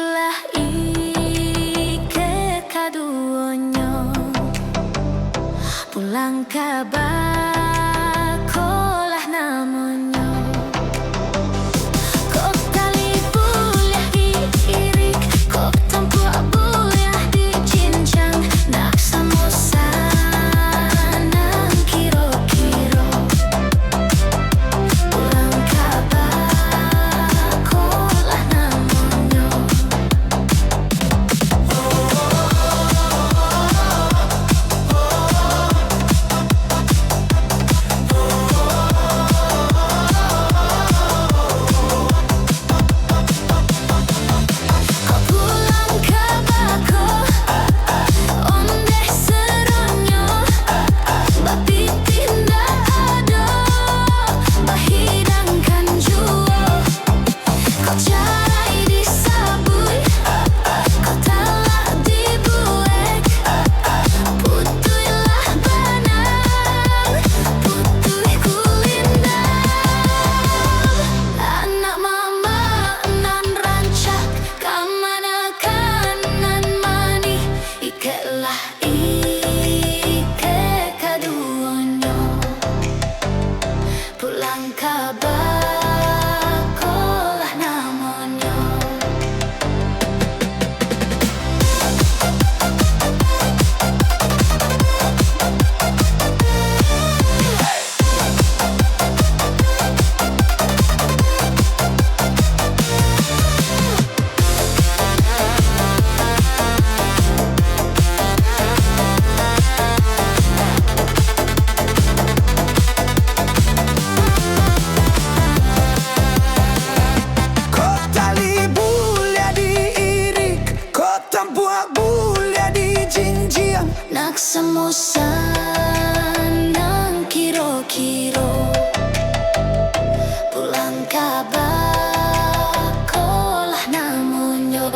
Itulah ike kaduonyo pulang kabar kolah namonyo kok tali buliah diirik kok tampua buliah dijinjang nak samosa nang kiro-kiro pulang kabar kolah namonyo kok pulang kabako ondeh seronyo bapitin dah ada bahidangkan juo kok carai disabui kok talak dibuek putuilah banang putui kulindang anak mama nan rancak kamana kanan mani ikelah ike kaduonyo pulang kabar kolah namonyo Kok tali buliah diirik, kok tampua buliah dijinjang. nak samosa nang kiro-kiro pulang kabar kolah namonyo